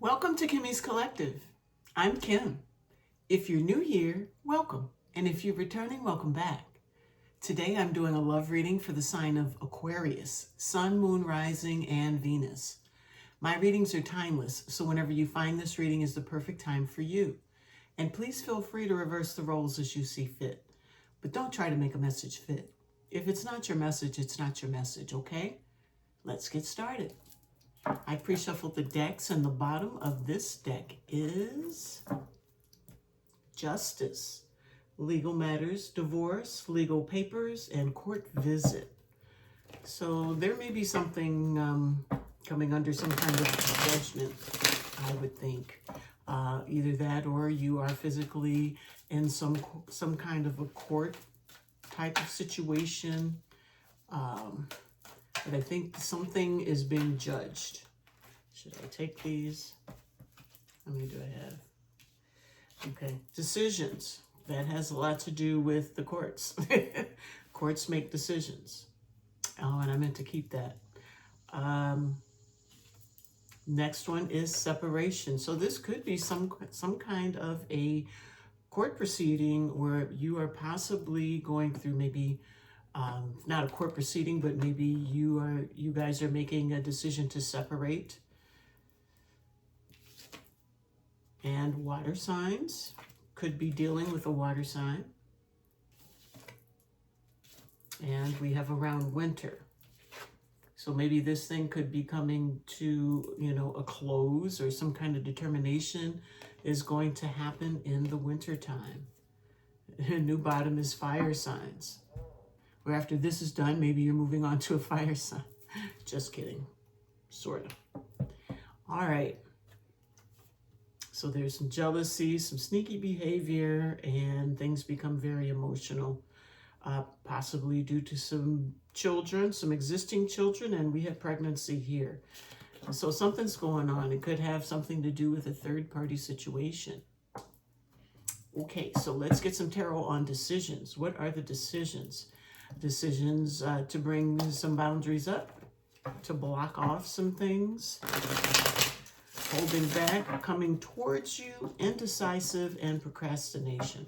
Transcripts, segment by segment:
Welcome to Kimmy's Collective. I'm Kim. If you're new here, welcome. And if you're returning, welcome back. Today I'm doing a love reading for the sign of Aquarius, Sun, Moon, Rising, and Venus. My readings are timeless, so whenever you find this reading is the perfect time for you. And please feel free to reverse the roles as you see fit. But don't try to make a message fit. If it's not your message, it's not your message, okay? Let's get started. I pre-shuffled the decks, and the bottom of this deck is Justice, legal matters, divorce, legal papers, and court visit. So there may be something coming under some kind of judgment, I would think. Either that or you are physically in some kind of a court type of situation. But I think something is being judged. Should I take these? How many do I have? Okay, decisions. That has a lot to do with the courts. Courts make decisions. Oh, and I meant to keep that. Next one is separation. So this could be some kind of a court proceeding where you are possibly going through maybe not a court proceeding, but maybe you guys are making a decision to separate. And water signs, could be dealing with a water sign. And we have around winter. So maybe this thing could be coming to, a close, or some kind of determination is going to happen in the winter time. New bottom is fire signs. Where after this is done, maybe you're moving on to a fire sign. Just kidding. Sort of. All right. So there's some jealousy, some sneaky behavior, and things become very emotional. Possibly due to some children, some existing children, and we have pregnancy here. So something's going on. It could have something to do with a third-party situation. Okay, so let's get some tarot on decisions. What are the decisions? Decisions to bring some boundaries up, to block off some things, holding back, coming towards you, indecisive, and procrastination.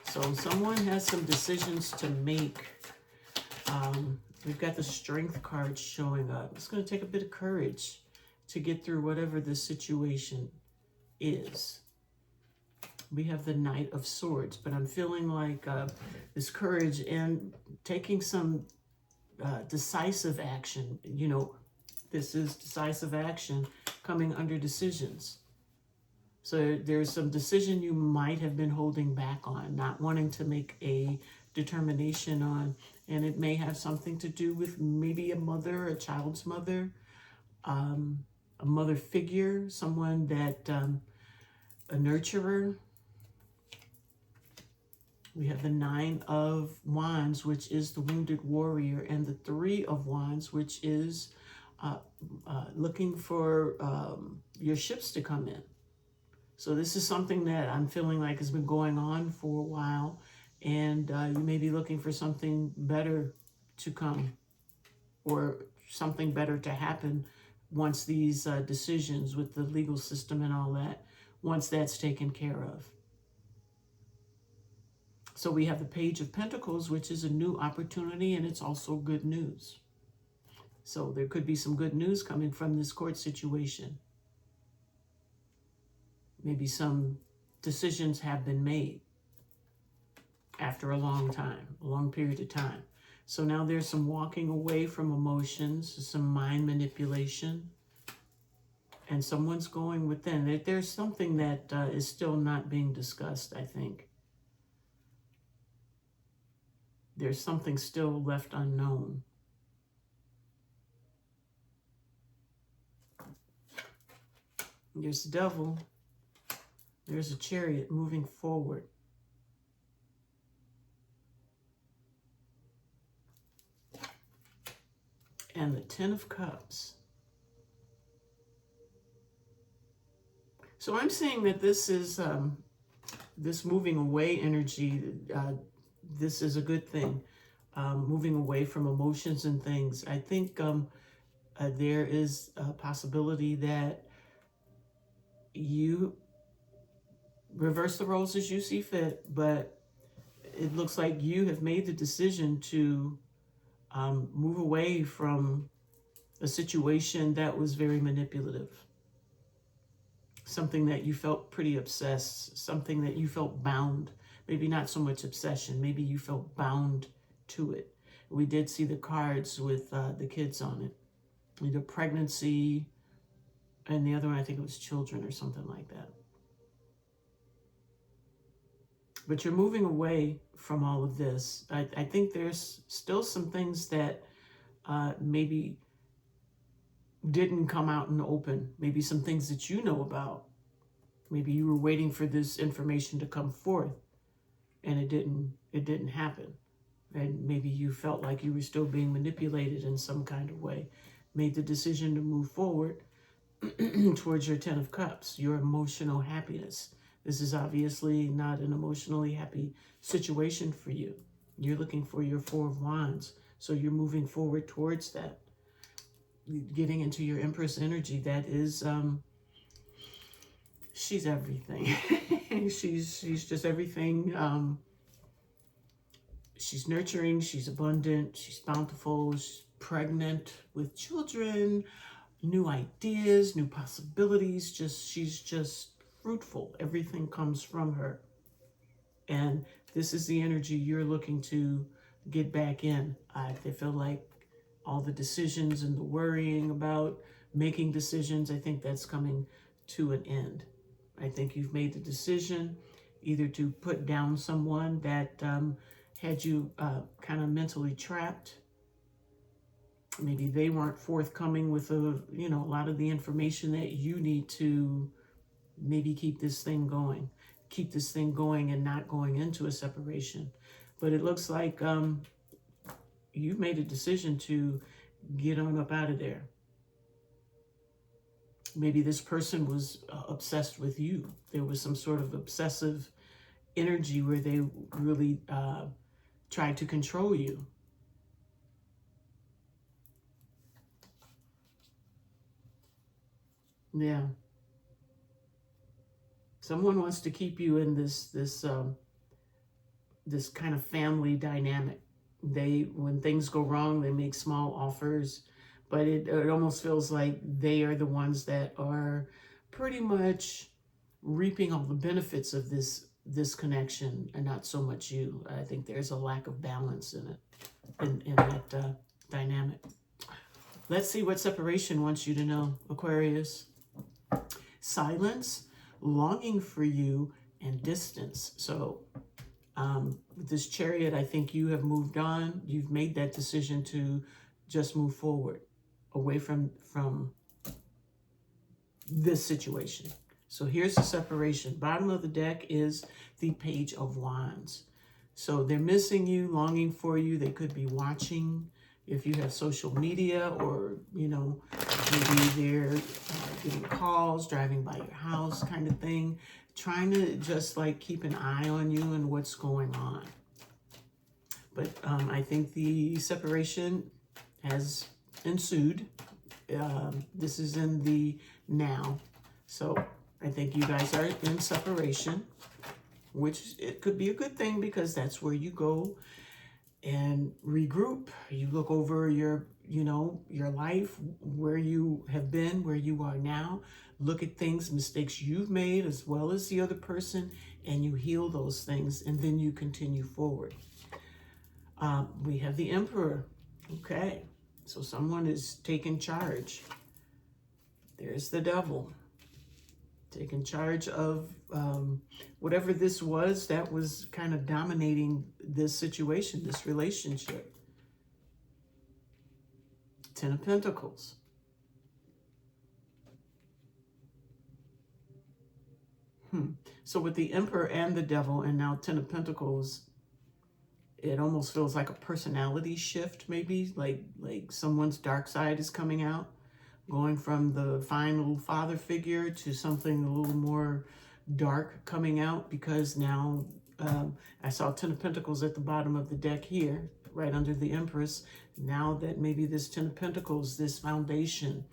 So someone has some decisions to make. We've got the Strength card showing up. It's going to take a bit of courage to get through whatever the situation is. We have the Knight of Swords, but I'm feeling like this courage and taking some decisive action. This is decisive action coming under decisions. So there's some decision you might have been holding back on, not wanting to make a determination on, and it may have something to do with maybe a mother, a child's mother, a mother figure, someone that, a nurturer. We have the Nine of Wands, which is the wounded warrior, and the Three of Wands, which is looking for your ships to come in. So this is something that I'm feeling like has been going on for a while, and you may be looking for something better to come, or something better to happen once these decisions with the legal system and all that, once that's taken care of. So we have the Page of Pentacles, which is a new opportunity, and it's also good news. So there could be some good news coming from this court situation. Maybe some decisions have been made after a long time, a long period of time. So now there's some walking away from emotions, some mind manipulation, and someone's going within. There's something that is still not being discussed, I think. There's something still left unknown. There's the Devil. There's a Chariot moving forward. And the Ten of Cups. So I'm saying that this is this moving away energy. This is a good thing. Moving away from emotions and things. I think there is a possibility that you reverse the roles as you see fit, but it looks like you have made the decision to move away from a situation that was very manipulative, something that you felt pretty obsessed, something that you felt bound, maybe not so much obsession, maybe you felt bound to it. We did see the cards with the kids on it, either pregnancy, and the other one, I think it was children or something like that. But you're moving away from all of this. I think there's still some things that maybe didn't come out in the open. Maybe some things that you know about. Maybe you were waiting for this information to come forth and it didn't happen. And maybe you felt like you were still being manipulated in some kind of way. Made the decision to move forward towards your 10 of Cups, your emotional happiness. This is obviously not an emotionally happy situation for you. You're looking for your 4 of Wands. So you're moving forward towards that. Getting into your Empress energy. That is, she's everything. she's just everything. She's nurturing, she's abundant, she's bountiful, she's pregnant with children, new ideas, new possibilities. She's just fruitful. Everything comes from her. And this is the energy you're looking to get back in. I feel like all the decisions and the worrying about making decisions, I think that's coming to an end. I think you've made the decision either to put down someone that had you kind of mentally trapped. Maybe they weren't forthcoming with a lot of the information that you need to maybe keep this thing going and not going into a separation. But it looks like you've made a decision to get on up out of there. Maybe this person was obsessed with you. There was some sort of obsessive energy where they really tried to control you. Yeah. Someone wants to keep you in this kind of family dynamic. When things go wrong, they make small offers, but it almost feels like they are the ones that are pretty much reaping all the benefits of this connection and not so much you. I think there's a lack of balance in it, in that dynamic. Let's see what separation wants you to know, Aquarius. Silence, longing for you, and distance. So with this Chariot, I think you have moved on. You've made that decision to just move forward, away from this situation. So here's the separation. Bottom of the deck is the Page of Wands. So they're missing you, longing for you. They could be watching if you have social media, or, maybe they're getting calls, driving by your house kind of thing, trying to just like keep an eye on you and what's going on. But I think the separation has ensued. This is in the now. So I think you guys are in separation, which it could be a good thing because that's where you go and regroup. You look over your life, where you have been, where you are now. Look at things, mistakes you've made as well as the other person, and you heal those things, and then you continue forward. We have the Emperor. Okay, so someone is taking charge. There's the Devil. Taking charge of whatever this was that was kind of dominating this situation, this relationship. 10 of Pentacles. So with the Emperor and the Devil and now 10 of Pentacles, it almost feels like a personality shift, maybe like someone's dark side is coming out, going from the fine little father figure to something a little more dark coming out, because now I saw 10 of Pentacles at the bottom of the deck here, right under the Empress. Now that maybe this 10 of Pentacles, this foundation,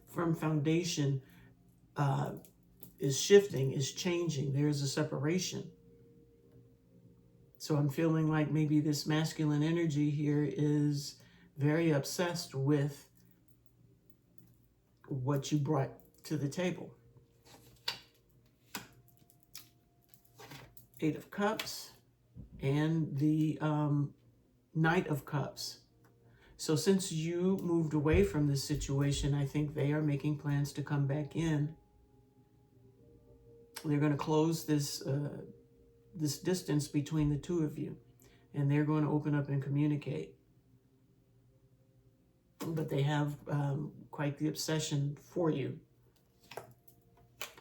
firm foundation, is shifting, is changing. There's a separation. So I'm feeling like maybe this masculine energy here is very obsessed with what you brought to the table. Eight of Cups and the Knight of Cups. So since you moved away from this situation, I think they are making plans to come back in. They're going to close this this distance between the two of you, and they're going to open up and communicate. But they have quite the obsession for you.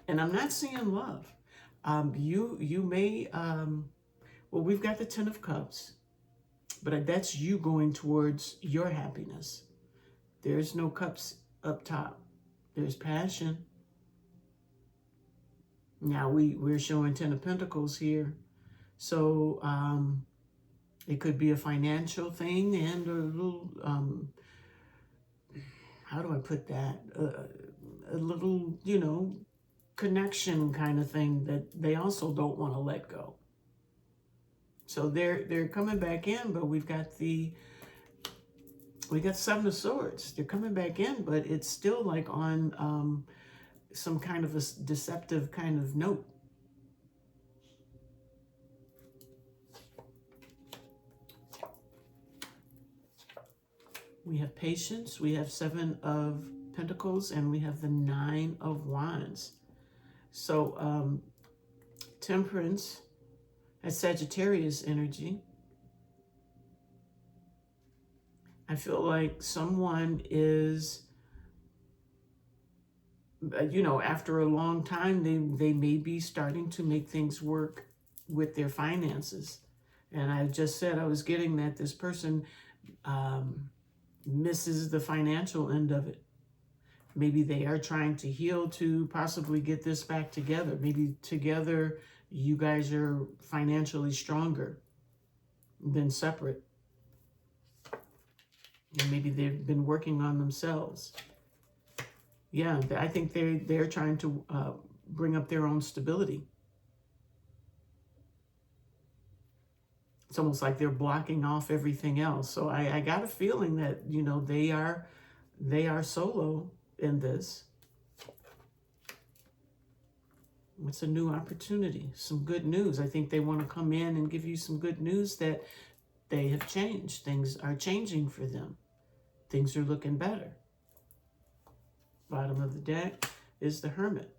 And I'm not seeing love. You may, well, we've got the Ten of Cups, but that's you going towards your happiness. There's no cups up top. There's passion. Now we're showing Ten of Pentacles here. So it could be a financial thing and a little, how do I put that? A little, you know, connection kind of thing that they also don't want to let go. So they're coming back in, but we got Seven of Swords. They're coming back in, but it's still like on some kind of a deceptive kind of note. We have Patience, we have Seven of Pentacles, and we have the Nine of Wands. So Temperance has Sagittarius energy. I feel like someone is, you know, after a long time, they may be starting to make things work with their finances. And I just said I was getting that this person misses the financial end of it. Maybe they are trying to heal to possibly get this back together. Maybe together you guys are financially stronger than separate. And maybe they've been working on themselves. Yeah, I think they're trying to bring up their own stability. It's almost like they're blocking off everything else. So I got a feeling that, you know, they are solo in this. It's a new opportunity, some good news. I think they want to come in and give you some good news that they have changed. Things are changing for them. Things are looking better. Bottom of the deck is the Hermit.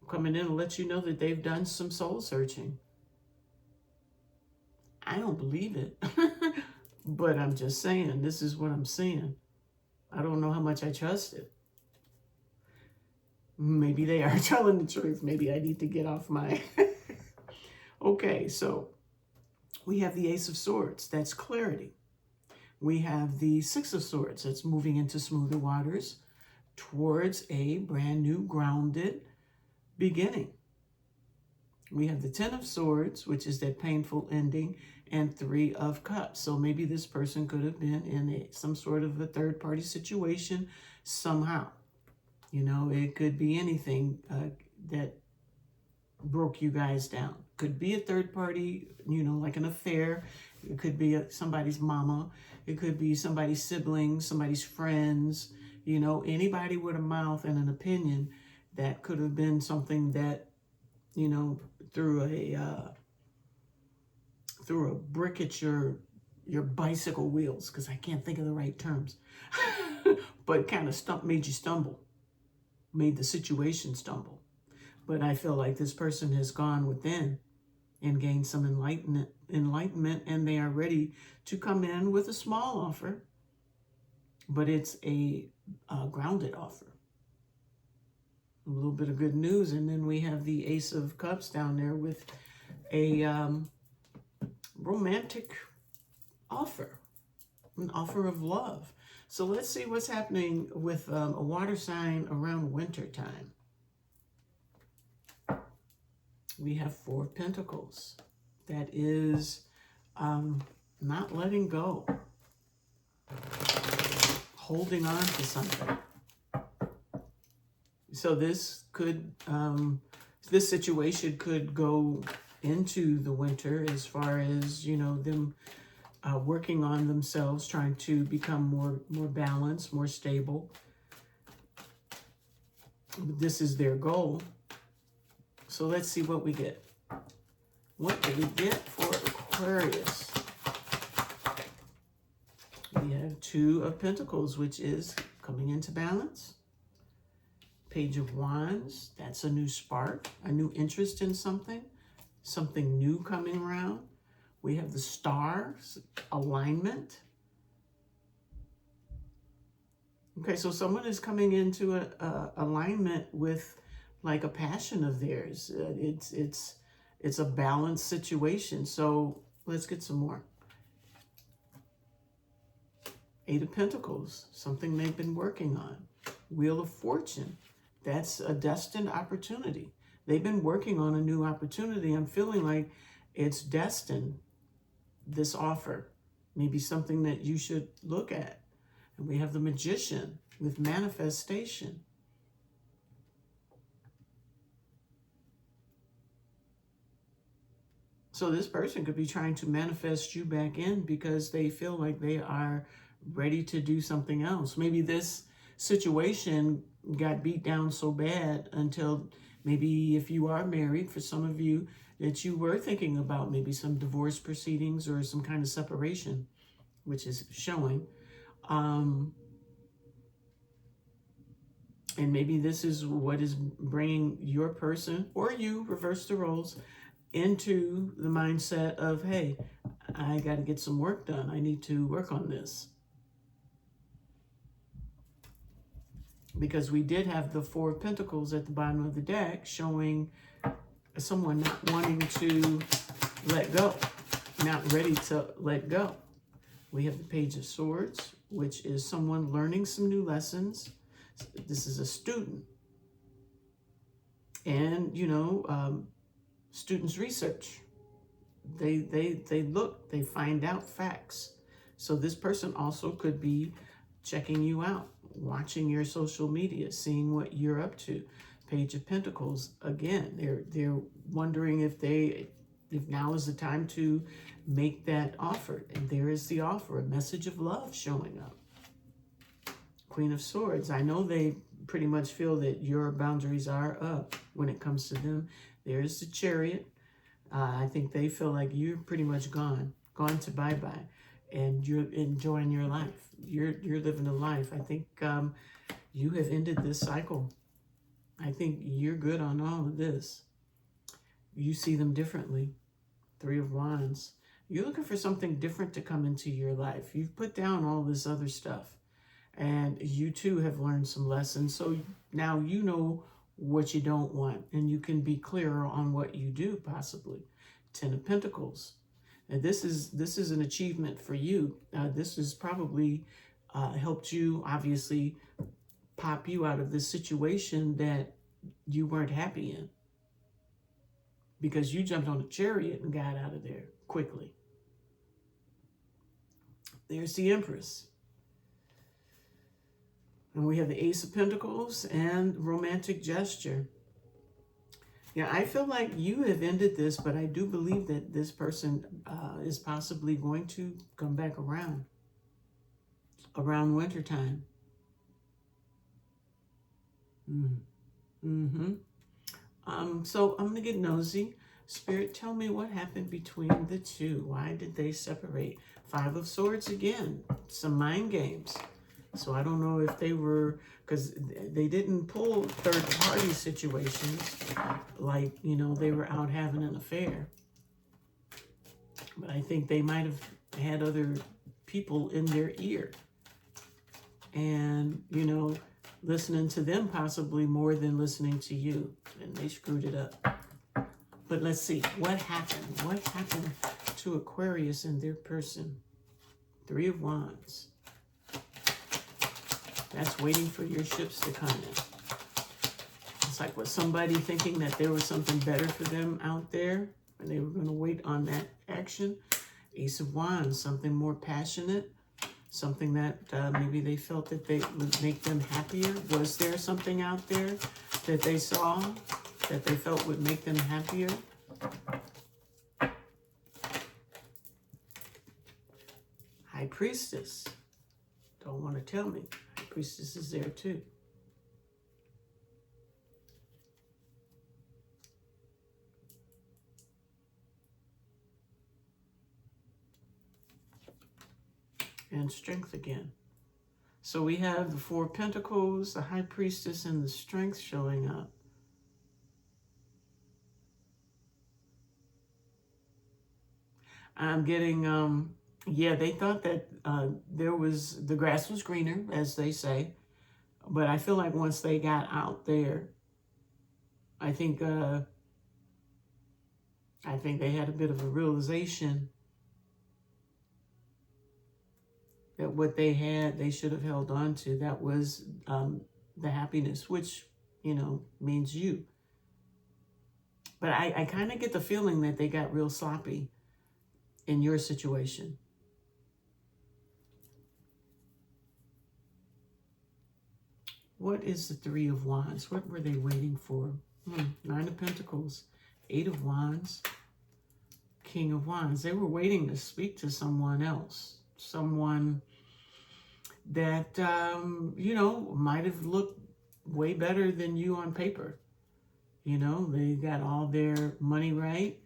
Coming in to let you know that they've done some soul searching. I don't believe it, but I'm just saying, this is what I'm seeing. I don't know how much I trust it. Maybe they are telling the truth. Maybe I need to get off my... Okay, so we have the Ace of Swords. That's clarity. We have the Six of Swords. That's moving into smoother waters towards a brand new grounded beginning. We have the Ten of Swords, which is that painful ending, and Three of Cups. So maybe this person could have been in some sort of a third-party situation somehow. You know, it could be anything that broke you guys down. Could be a third party, you know, like an affair. It could be somebody's mama. It could be somebody's siblings, somebody's friends. You know, anybody with a mouth and an opinion that could have been something that, you know, threw a brick at your bicycle wheels, because I can't think of the right terms, but kind of made you stumble. Made the situation stumble. But I feel like this person has gone within and gained some enlightenment, and they are ready to come in with a small offer, but it's a grounded offer. A little bit of good news. And then we have the Ace of Cups down there with a romantic offer, an offer of love. So let's see what's happening with a water sign around winter time. We have Four of Pentacles. That is not letting go. Holding on to something. So this could, this situation could go into the winter as far as, you know, them working on themselves, trying to become more balanced, more stable. This is their goal. So let's see what we get. What do we get for Aquarius? We have Two of Pentacles, which is coming into balance. Page of Wands, that's a new spark, a new interest in something new coming around. We have the Stars, alignment. Okay, so someone is coming into a alignment with like a passion of theirs. It's a balanced situation. So let's get some more. Eight of Pentacles, something they've been working on. Wheel of Fortune, that's a destined opportunity. They've been working on a new opportunity. I'm feeling like it's destined, this offer. Maybe something that you should look at. And we have the Magician with manifestation. So this person could be trying to manifest you back in because they feel like they are ready to do something else. Maybe this situation got beat down so bad until maybe if you are married, for some of you, that you were thinking about maybe some divorce proceedings or some kind of separation, which is showing. And maybe this is what is bringing your person, or you, reverse the roles, into the mindset of, hey, I got to get some work done. I need to work on this. Because we did have the Four of Pentacles at the bottom of the deck showing someone not wanting to let go, not ready to let go. We have the Page of Swords, which is someone learning some new lessons. This is a student. And, you know, students research. They look, they find out facts. So this person also could be checking you out, watching your social media, seeing what you're up to. Page of Pentacles, again, they're wondering if now is the time to make that offer. And there is the offer, a message of love showing up. Queen of Swords, I know they pretty much feel that your boundaries are up when it comes to them. There's the Chariot. I think they feel like you're pretty much gone to bye-bye, and you're enjoying your life. You're living a life. I think you have ended this cycle. I think you're good on all of this. You see them differently. Three of Wands. You're looking for something different to come into your life. You've put down all this other stuff, and you too have learned some lessons. So now you know what you don't want, and you can be clearer on what you do, possibly. Ten of Pentacles. And this is an achievement for you. This has probably helped you, obviously, pop you out of this situation that you weren't happy in, because you jumped on a chariot and got out of there quickly. There's the Empress. And we have the Ace of Pentacles and romantic gesture. Yeah, I feel like you have ended this, but I do believe that this person is possibly going to come back around wintertime. So I'm going to get nosy. Spirit, tell me what happened between the two. Why did they separate? Five of Swords again. Some mind games. So I don't know if they were, because they didn't pull third-party situations like, you know, they were out having an affair. But I think they might have had other people in their ear. And, you know, listening to them possibly more than listening to you. And they screwed it up. But let's see. What happened? What happened to Aquarius and their person? Three of Wands. That's waiting for your ships to come in. It's like, was somebody thinking that there was something better for them out there and they were going to wait on that action? Ace of Wands, something more passionate. Something that maybe they felt that they would make them happier. Was there something out there that they saw that they felt would make them happier? High Priestess. Don't want to tell me. High Priestess is there too. And Strength again. So we have the Four of Pentacles, the High Priestess, and the Strength showing up. I'm getting, yeah, they thought that the grass was greener, as they say. But I feel like once they got out there, I think they had a bit of a realization that what they had, they should have held on to. That was the happiness, which, you know, means you. But I kind of get the feeling that they got real sloppy in your situation. What is the Three of Wands? What were they waiting for? Nine of Pentacles, Eight of Wands, King of Wands. They were waiting to speak to someone else. Someone that, you know, might have looked way better than you on paper. You know, they got all their money right,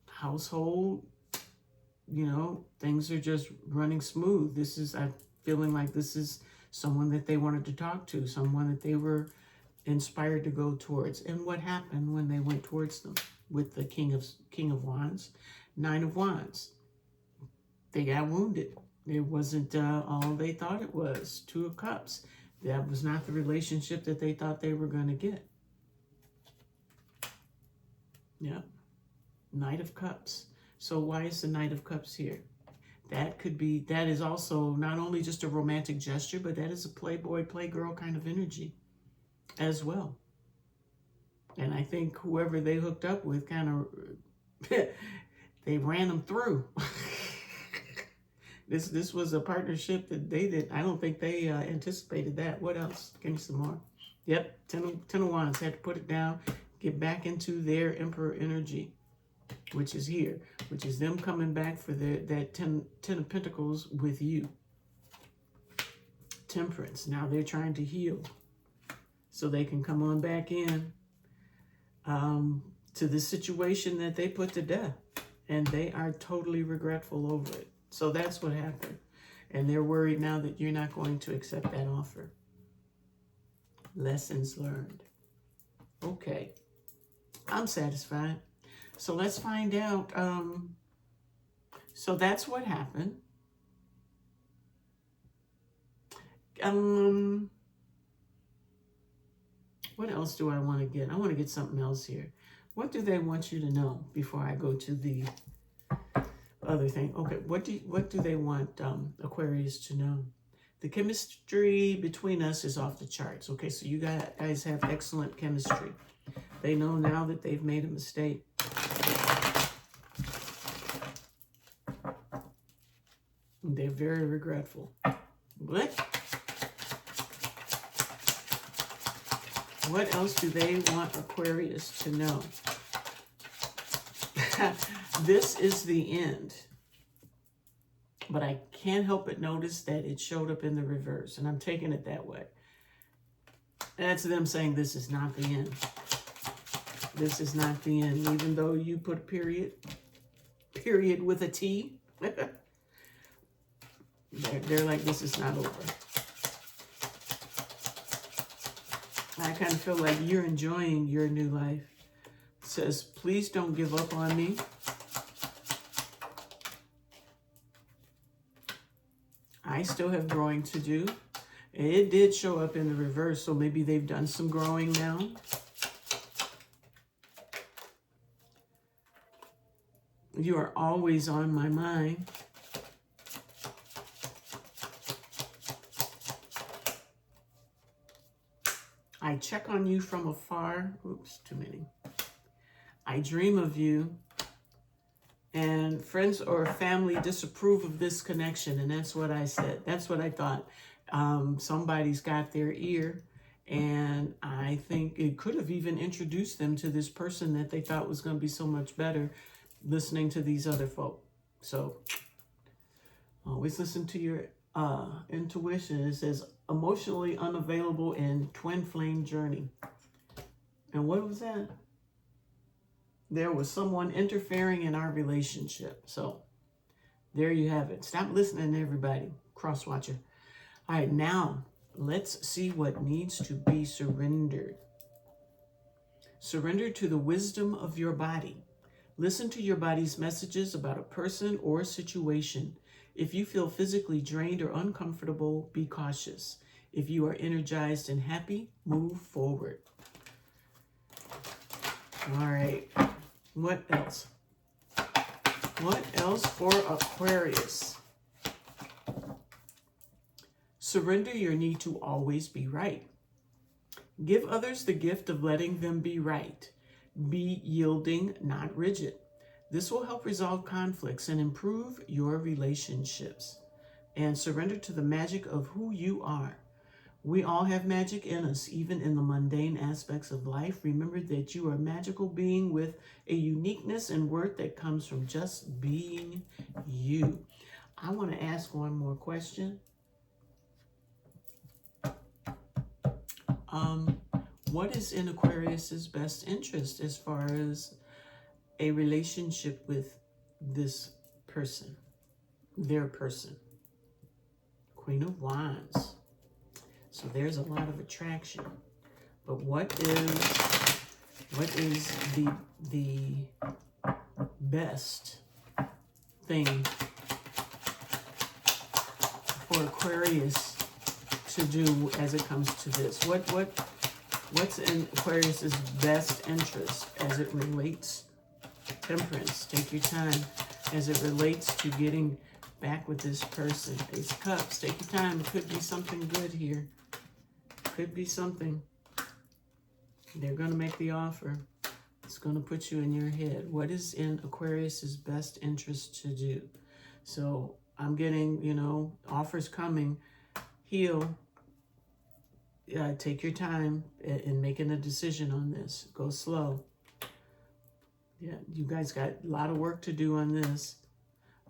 household, you know, things are just running smooth. This is, I'm feeling like this is someone that they wanted to talk to, someone that they were inspired to go towards. And what happened when they went towards them with the King of Wands, Nine of Wands? They got wounded. It wasn't all they thought it was. Two of Cups. That was not the relationship that they thought they were going to get. Yeah. Knight of Cups. So why is the Knight of Cups here? That could be, that is also not only just a romantic gesture, but that is a playboy, playgirl kind of energy as well. And I think whoever they hooked up with kind of, they ran them through. This was a partnership that they did. I don't think they anticipated that. What else? Give me some more. Yep, Ten of Wands. Had to put it down, get back into their Emperor energy, which is here, which is them coming back for that ten of Pentacles with you. Temperance. Now they're trying to heal so they can come on back in to the situation that they put to death. And they are totally regretful over it. So that's what happened. And they're worried now that you're not going to accept that offer. Lessons learned. Okay. I'm satisfied. So let's find out. So that's what happened. What else do I want to get? I want to get something else here. What do they want you to know before I go to the other thing? Okay, what do they want Aquarius to know? The chemistry between us is off the charts. Okay, so you guys have excellent chemistry. They know now that they've made a mistake. They're very regretful. What else do they want Aquarius to know? This is the end. But I can't help but notice that it showed up in the reverse. And I'm taking it that way. That's them saying this is not the end. This is not the end. Even though you put a period with a T. They're like, this is not over. I kind of feel like you're enjoying your new life. It says, please don't give up on me. I still have growing to do. It did show up in the reverse, so maybe they've done some growing now. You are always on my mind. I check on you from afar. Oops, too many. I dream of you. And friends or family disapprove of this connection. And that's what I said. That's what I thought. Somebody's got their ear. And I think it could have even introduced them to this person that they thought was going to be so much better listening to these other folk. So always listen to your intuition. It says emotionally unavailable in twin flame journey. And what was that? There was someone interfering in our relationship. So there you have it. Stop listening to everybody. Cross watcher. All right, now let's see what needs to be surrendered. Surrender to the wisdom of your body. Listen to your body's messages about a person or situation. If you feel physically drained or uncomfortable, be cautious. If you are energized and happy, move forward. All right. What else? What else for Aquarius? Surrender your need to always be right. Give others the gift of letting them be right. Be yielding, not rigid. This will help resolve conflicts and improve your relationships. And surrender to the magic of who you are. We all have magic in us, even in the mundane aspects of life. Remember that you are a magical being with a uniqueness and worth that comes from just being you. I want to ask one more question. What is in Aquarius's best interest as far as a relationship with this person, their person? Queen of Wands. So there's a lot of attraction. But what is the best thing for Aquarius to do as it comes to this? What's in Aquarius's best interest as it relates? Temperance, take your time. As it relates to getting back with this person. Ace of Cups, take your time. It could be something good here. Could be something. They're going to make the offer. It's going to put you in your head. What is in Aquarius's best interest to do? So I'm getting, offers coming. Heal. Take your time in making a decision on this. Go slow. Yeah, you guys got a lot of work to do on this.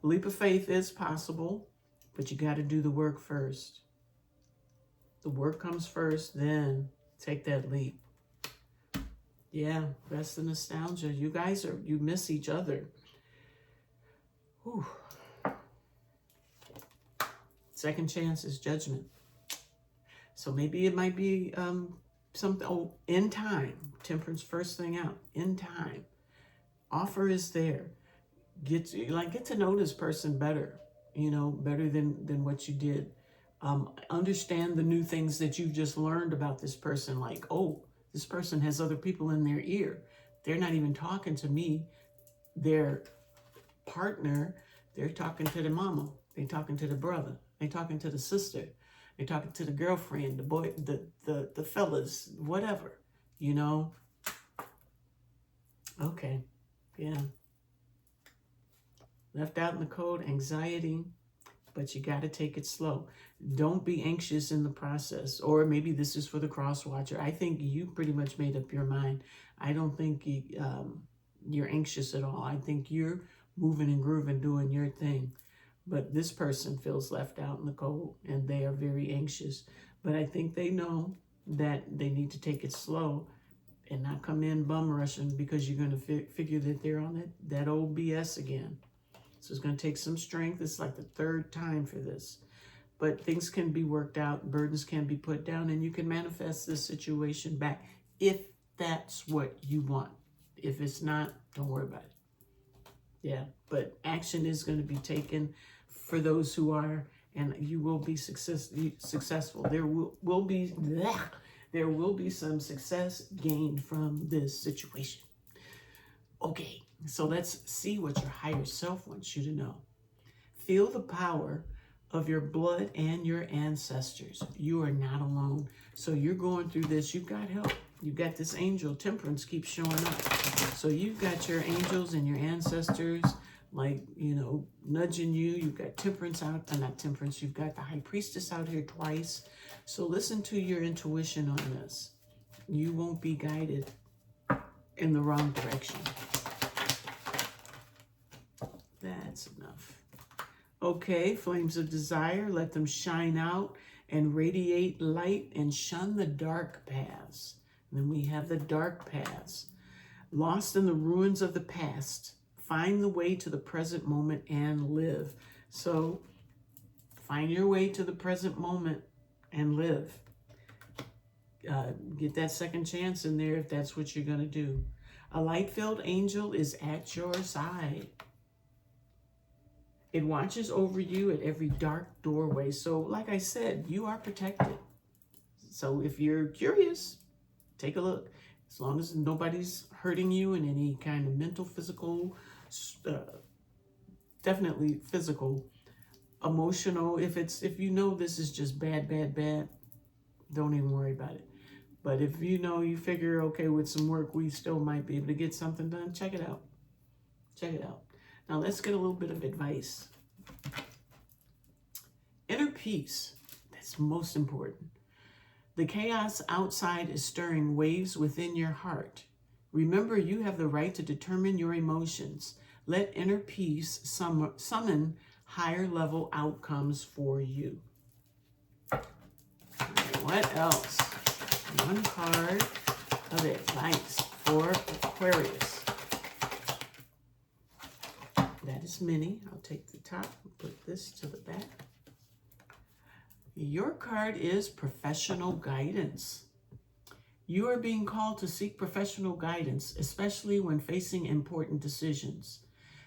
Leap of faith is possible, but you got to do the work first. The work comes first, then take that leap. Yeah, rest in nostalgia. You guys you miss each other. Whew. Second chance is judgment. So maybe it might be something, in time. Temperance first thing out, in time. Offer is there. Get to know this person better, better than what you did. Understand the new things that you've just learned about this person. Like, oh, this person has other people in their ear. They're not even talking to me. Their partner, they're talking to the mama. They're talking to the brother. They're talking to the sister. They're talking to the girlfriend, the boy, the fellas, whatever, Okay, yeah. Left out in the cold, anxiety, but you got to take it slow. Don't be anxious in the process. Or maybe this is for the cross watcher. I think you pretty much made up your mind. I don't think you're anxious at all. I think you're moving and grooving, doing your thing. But this person feels left out in the cold, and they are very anxious. But I think they know that they need to take it slow and not come in bum rushing, because you're going to figure that they're on that old BS again. So it's going to take some strength. It's like the third time for this. But things can be worked out. Burdens can be put down. And you can manifest this situation back if that's what you want. If it's not, don't worry about it. Yeah. But action is going to be taken for those who are. And you will be successful. There will be some success gained from this situation. Okay. So let's see what your higher self wants you to know. Feel the power of your blood and your ancestors. You are not alone. So you're going through this. You've got help. You've got this angel. Temperance keeps showing up. So you've got your angels and your ancestors like, nudging you. You've got Temperance out, not Temperance, you've got the High Priestess out here twice. So listen to your intuition on this. You won't be guided in the wrong direction. That's enough. Okay, flames of desire, let them shine out and radiate light and shun the dark paths. And then we have the dark paths. Lost in the ruins of the past, find the way to the present moment and live. So find your way to the present moment and live. Get that second chance in there if that's what you're going to do. A light-filled angel is at your side. It watches over you at every dark doorway. So like I said, you are protected. So if you're curious, take a look. As long as nobody's hurting you in any kind of mental, physical, definitely physical, emotional. If you know this is just bad, don't even worry about it. But if you figure, okay, with some work, we still might be able to get something done, check it out. Check it out. Now let's get a little bit of advice. Inner peace, that's most important. The chaos outside is stirring waves within your heart. Remember, you have the right to determine your emotions. Let inner peace summon higher level outcomes for you. What else? One card of advice for Aquarius. That is mini. I'll take the top and put this to the back. Your card is professional guidance. You are being called to seek professional guidance, especially when facing important decisions.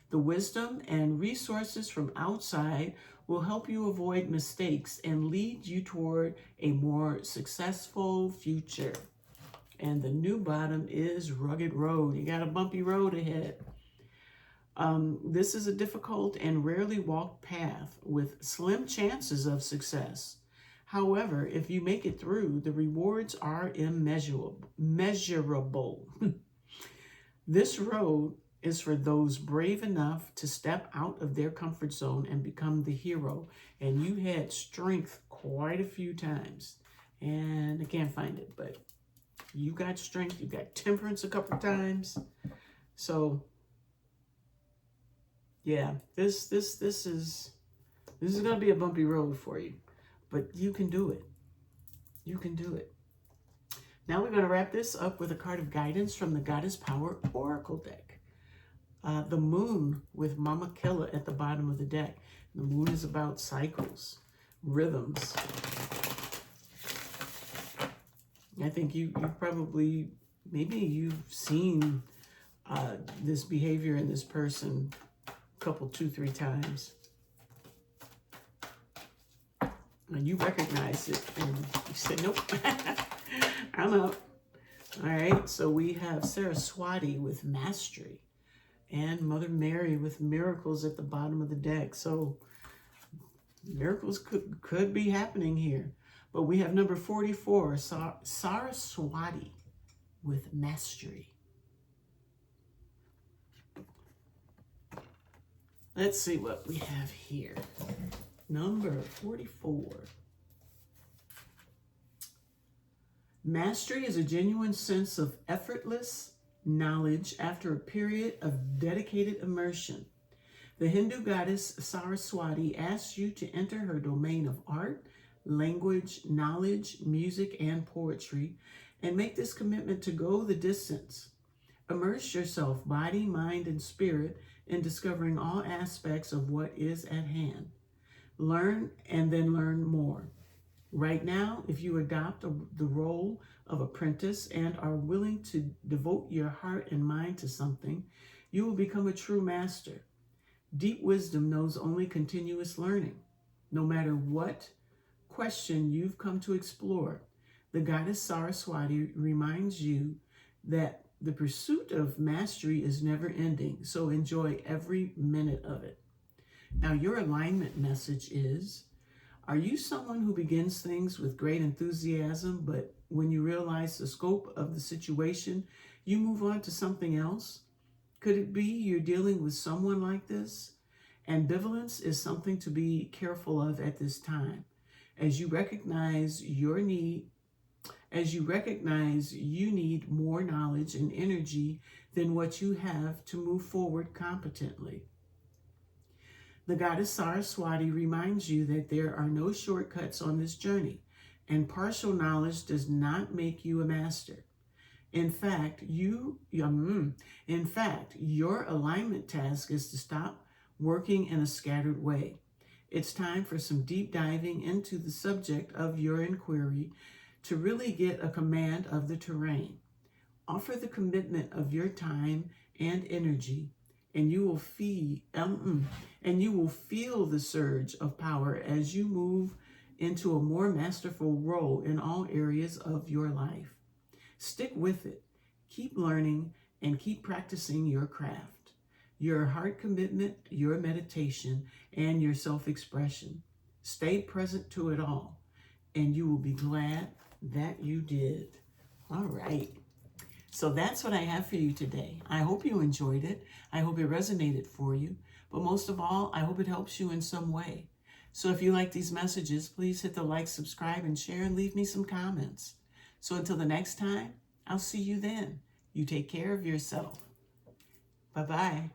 The wisdom and resources from outside will help you avoid mistakes and lead you toward a more successful future. And the new bottom is rugged road. You got a bumpy road ahead. This is a difficult and rarely walked path with slim chances of success. However, if you make it through, the rewards are measurable. This road is for those brave enough to step out of their comfort zone and become the hero. And you had strength quite a few times. And I can't find it, but you got strength. You got temperance a couple times. So yeah, this is going to be a bumpy road for you, but you can do it. You can do it. Now we're going to wrap this up with a card of guidance from the Goddess Power Oracle deck. The moon with Mama Killa at the bottom of the deck. The moon is about cycles, rhythms. I think you probably, maybe you've seen this behavior in this person couple, 2-3 times. And you recognize it and you say, nope, I'm out. All right, so we have Saraswati with Mastery and Mother Mary with Miracles at the bottom of the deck. So miracles could be happening here. But we have number 44, Saraswati with Mastery. Let's see what we have here. Number 44. Mastery is a genuine sense of effortless knowledge after a period of dedicated immersion. The Hindu goddess Saraswati asks you to enter her domain of art, language, knowledge, music, and poetry, and make this commitment to go the distance. Immerse yourself, body, mind, and spirit, in discovering all aspects of what is at hand. Learn and then learn more. Right now, if you adopt the role of apprentice and are willing to devote your heart and mind to something, you will become a true master. Deep wisdom knows only continuous learning. No matter what question you've come to explore, the goddess Saraswati reminds you that the pursuit of mastery is never ending, so enjoy every minute of it. Now, your alignment message is, are you someone who begins things with great enthusiasm, but when you realize the scope of the situation, you move on to something else? Could it be you're dealing with someone like this? Ambivalence is something to be careful of at this time. As you recognize your need, as you recognize you need more knowledge and energy than what you have to move forward competently. The goddess Saraswati reminds you that there are no shortcuts on this journey, and partial knowledge does not make you a master. In fact, your alignment task is to stop working in a scattered way. It's time for some deep diving into the subject of your inquiry to really get a command of the terrain. Offer the commitment of your time and energy, and you will feel the surge of power as you move into a more masterful role in all areas of your life. Stick with it. Keep learning and keep practicing your craft, your heart commitment, your meditation, and your self-expression. Stay present to it all, and you will be glad that you did. All right. So that's what I have for you today. I hope you enjoyed it. I hope it resonated for you. But most of all, I hope it helps you in some way. So if you like these messages, please hit the like, subscribe, and share, and leave me some comments. So until the next time, I'll see you then. You take care of yourself. Bye-bye.